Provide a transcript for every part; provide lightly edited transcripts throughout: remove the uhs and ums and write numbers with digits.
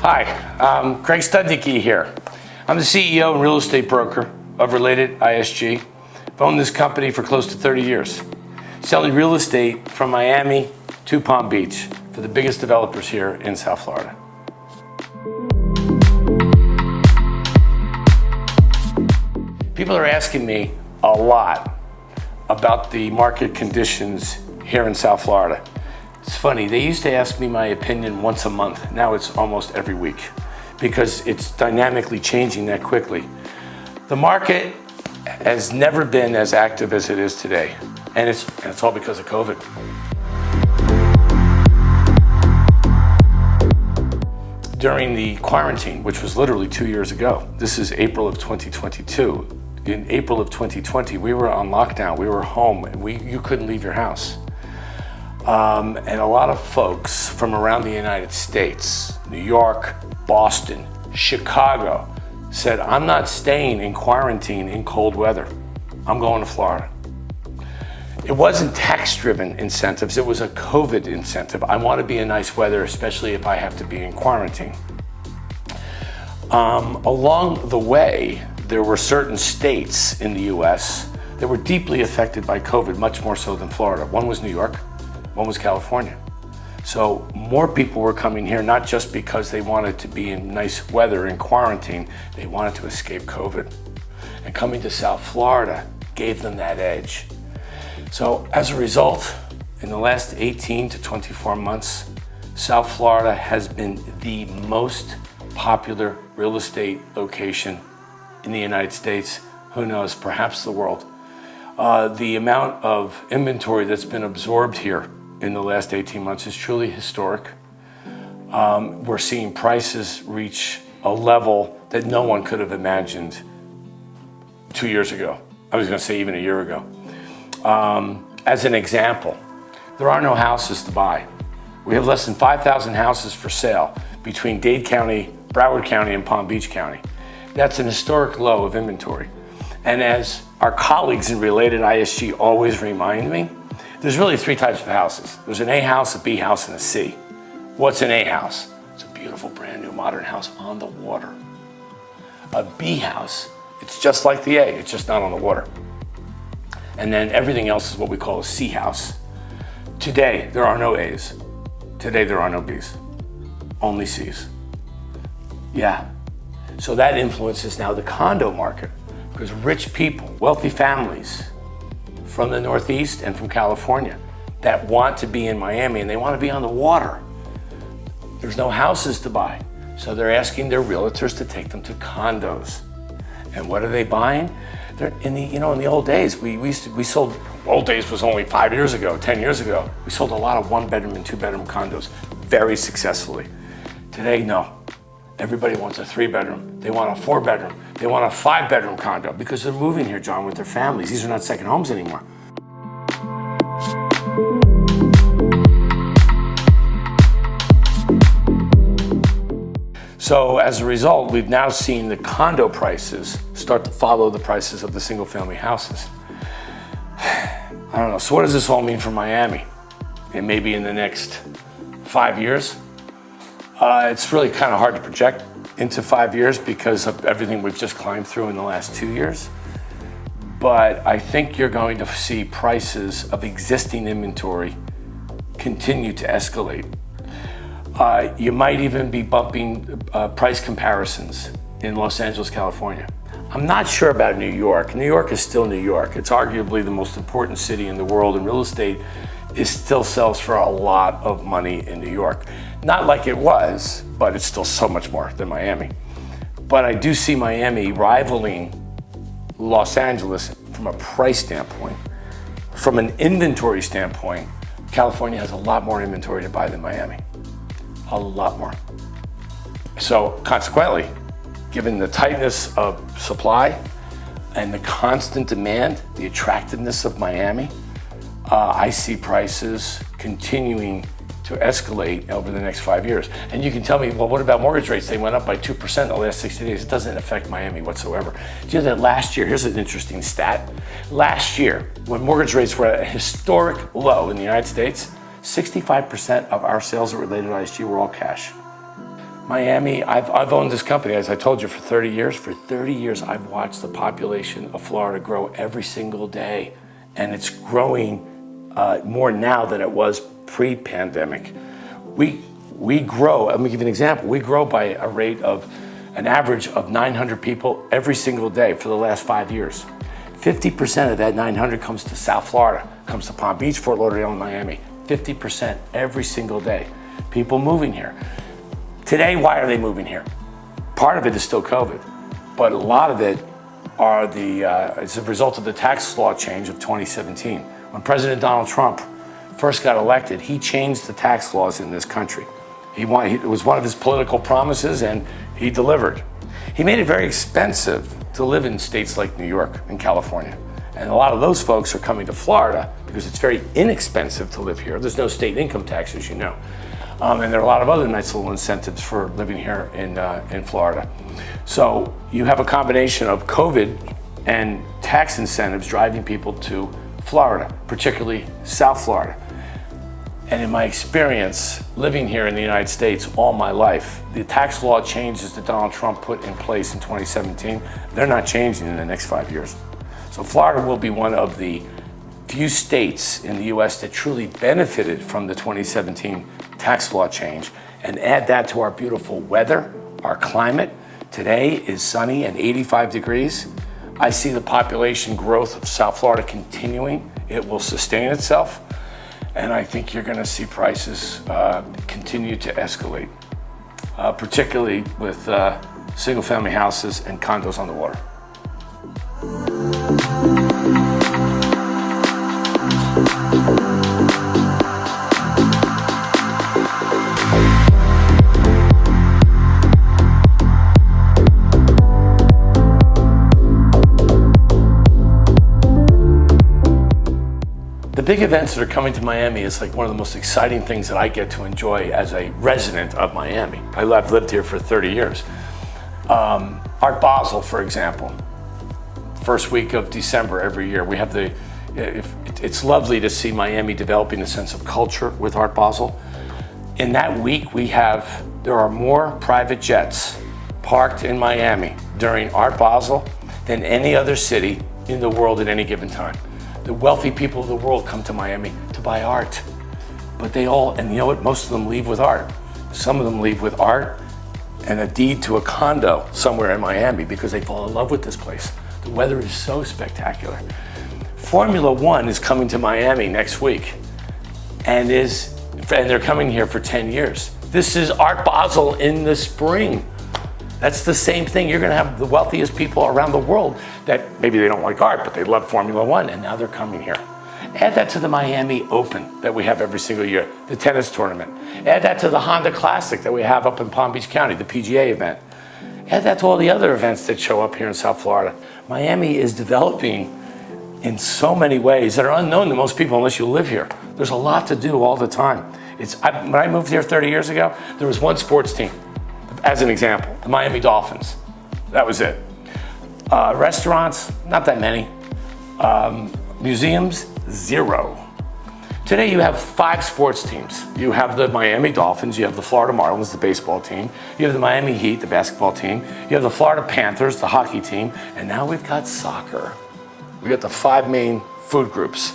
Hi, Craig Studnicky here. I'm the CEO and real estate broker of Related ISG. I've owned this company for close to 30 years, selling real estate from Miami to Palm Beach for the biggest developers here in South Florida. People are asking me a lot about the market conditions here in South Florida. It's funny, they used to ask me my opinion once a month. Now it's almost every week because it's dynamically changing that quickly. The market has never been as active as it is today, and it's all because of COVID. During the quarantine, which was literally 2 years ago, this is April of 2022. In April of 2020, we were on lockdown, we were home, and you couldn't leave your house. And a lot of folks from around the United States, New York, Boston, Chicago, said, I'm not staying in quarantine in cold weather. I'm going to Florida. It wasn't tax-driven incentives, it was a COVID incentive. I want to be in nice weather, especially if I have to be in quarantine. Along the way, there were certain states in the US that were deeply affected by COVID, much more so than Florida. One was New York, one was California. So more people were coming here, not just because they wanted to be in nice weather in quarantine, they wanted to escape COVID. And coming to South Florida gave them that edge. So as a result, in the last 18 to 24 months, South Florida has been the most popular real estate location in the United States, who knows, perhaps the world. The amount of inventory that's been absorbed here in the last 18 months is truly historic. We're seeing prices reach a level that no one could have imagined 2 years ago. I was gonna say even a year ago. As an example, there are no houses to buy. We have less than 5,000 houses for sale between Dade County, Broward County, and Palm Beach County. That's an historic low of inventory. And as our colleagues in Related ISG always remind me, there's really three types of houses. There's an A house, a B house, and a C. What's an A house? It's a beautiful, brand new, modern house on the water. A B house, it's just like the A, it's just not on the water. And then everything else is what we call a C house. Today, there are no A's. Today, there are no B's. Only C's. Yeah. So that influences now the condo market because rich people, wealthy families from the Northeast and from California that want to be in Miami and they want to be on the water. There's no houses to buy. So they're asking their realtors to take them to condos. And what are they buying? They're in the old days, we sold, old days was only 5 years ago, 10 years ago. We sold a lot of 1-bedroom and 2-bedroom condos very successfully. Today, no. Everybody wants a 3-bedroom, they want a 4-bedroom, they want a 5-bedroom condo because they're moving here, John, with their families. These are not second homes anymore. So as a result, we've now seen the condo prices start to follow the prices of the single-family houses. I don't know, so what does this all mean for Miami? And maybe in the next 5 years? It's really kind of hard to project into 5 years because of everything we've just climbed through in the last 2 years. But I think you're going to see prices of existing inventory continue to escalate. You might even be bumping price comparisons in Los Angeles, California. I'm not sure about New York. New York is still New York. It's arguably the most important city in the world, and real estate still sells for a lot of money in New York. Not like it was, but it's still so much more than Miami. But I do see Miami rivaling Los Angeles from a price standpoint. From an inventory standpoint, California has a lot more inventory to buy than Miami. A lot more. So consequently, given the tightness of supply and the constant demand, the attractiveness of Miami, I see prices continuing to escalate over the next 5 years. And you can tell me, well, what about mortgage rates? They went up by 2% in the last 60 days. It doesn't affect Miami whatsoever. Do you know that last year, here's an interesting stat. Last year, when mortgage rates were at a historic low in the United States, 65% of our sales at Related ISG were all cash. Miami, I've owned this company, as I told you, for 30 years. For 30 years, I've watched the population of Florida grow every single day. And it's growing more now than it was pre-pandemic. We grow, let me give you an example. We grow by a rate of an average of 900 people every single day for the last 5 years. 50% of that 900 comes to South Florida, comes to Palm Beach, Fort Lauderdale, and Miami. 50% every single day. People moving here. Today, why are they moving here? Part of it is still COVID, but a lot of it are it's a result of the tax law change of 2017. When President Donald Trump first got elected, he changed the tax laws in this country. It was one of his political promises, and he delivered. He made it very expensive to live in states like New York and California. And a lot of those folks are coming to Florida because it's very inexpensive to live here. There's no state income tax, as you know. And there are a lot of other nice little incentives for living here in Florida. So you have a combination of COVID and tax incentives driving people to Florida, particularly South Florida. And in my experience living here in the United States all my life, the tax law changes that Donald Trump put in place in 2017, they're not changing in the next 5 years. So Florida will be one of the few states in the US that truly benefited from the 2017 tax law change. And add that to our beautiful weather, our climate. Today is sunny and 85 degrees. I see the population growth of South Florida continuing. It will sustain itself. And I think you're going to see prices continue to escalate, particularly with single-family houses and condos on the water. The big events that are coming to Miami is like one of the most exciting things that I get to enjoy as a resident of Miami. I've lived here for 30 years. Art Basel, for example, first week of December every year, we have it's lovely to see Miami developing a sense of culture with Art Basel. In that week, there are more private jets parked in Miami during Art Basel than any other city in the world at any given time. The wealthy people of the world come to Miami to buy art, but and you know what? Most of them leave with art. Some of them leave with art and a deed to a condo somewhere in Miami because they fall in love with this place. The weather is so spectacular. Formula One is coming to Miami next week, and they're coming here for 10 years. This is Art Basel in the spring. That's the same thing. You're going to have the wealthiest people around the world that maybe they don't like art, but they love Formula One, and now they're coming here. Add that to the Miami Open that we have every single year, the tennis tournament. Add that to the Honda Classic that we have up in Palm Beach County, the PGA event. Add that to all the other events that show up here in South Florida. Miami is developing in so many ways that are unknown to most people unless you live here. There's a lot to do all the time. When I moved here 30 years ago, there was one sports team. As an example, the Miami Dolphins. That was it. Restaurants, not that many. Museums, 0. Today you have 5 sports teams. You have the Miami Dolphins, you have the Florida Marlins, the baseball team, you have the Miami Heat, the basketball team, you have the Florida Panthers, the hockey team, and now we've got soccer. We got the 5 main food groups.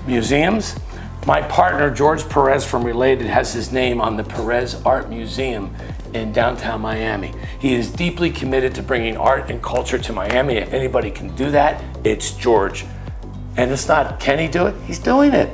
Museums, my partner George Perez from Related has his name on the Perez Art Museum in downtown Miami. He is deeply committed to bringing art and culture to Miami. If anybody can do that, it's George. And it's not, can he do it? He's doing it.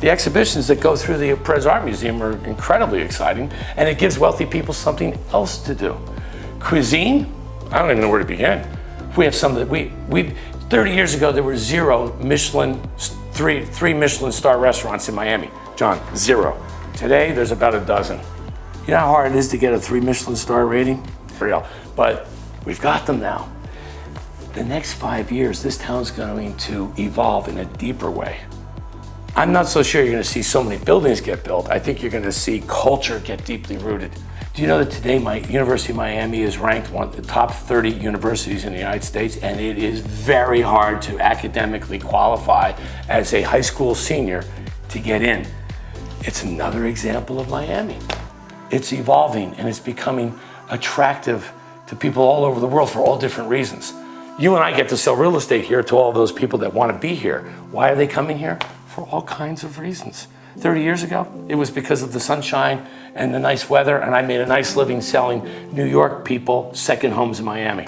The exhibitions that go through the Perez Art Museum are incredibly exciting, and it gives wealthy people something else to do. Cuisine, I don't even know where to begin. We have some that 30 years ago, there were 0 three Michelin star restaurants in Miami. John, 0. Today, there's about a dozen. You know how hard it is to get a 3 Michelin star rating? Real. But we've got them now. The next 5 years, this town's going to evolve in a deeper way. I'm not so sure you're going to see so many buildings get built. I think you're going to see culture get deeply rooted. Do you know that today University of Miami is ranked one of the top 30 universities in the United States, and it is very hard to academically qualify as a high school senior to get in. It's another example of Miami. it's evolving and it's becoming attractive to people all over the world for all different reasons. You and I get to sell real estate here to all those people that want to be here. Why are they coming here? For all kinds of reasons. 30 years ago, it was because of the sunshine and the nice weather, and I made a nice living selling New York people second homes in Miami.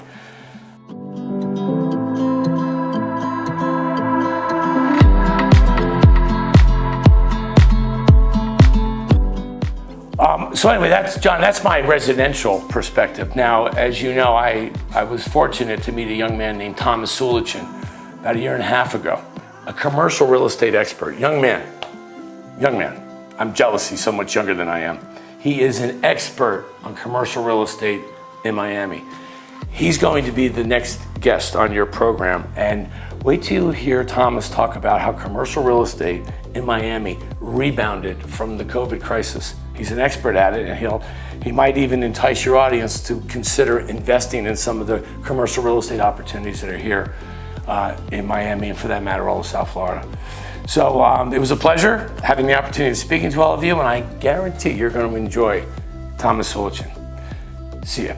So anyway, that's my residential perspective. Now, as you know, I was fortunate to meet a young man named Thomas Sulichin about a year and a half ago, a commercial real estate expert, young man. I'm jealous he's so much younger than I am. He is an expert on commercial real estate in Miami. He's going to be the next guest on your program, and wait till you hear Thomas talk about how commercial real estate in Miami rebounded from the COVID crisis. He's an expert at it, and he might even entice your audience to consider investing in some of the commercial real estate opportunities that are here in Miami, and for that matter, all of South Florida. So it was a pleasure having the opportunity of speaking to all of you, and I guarantee you're going to enjoy Thomas Sulichin. See ya.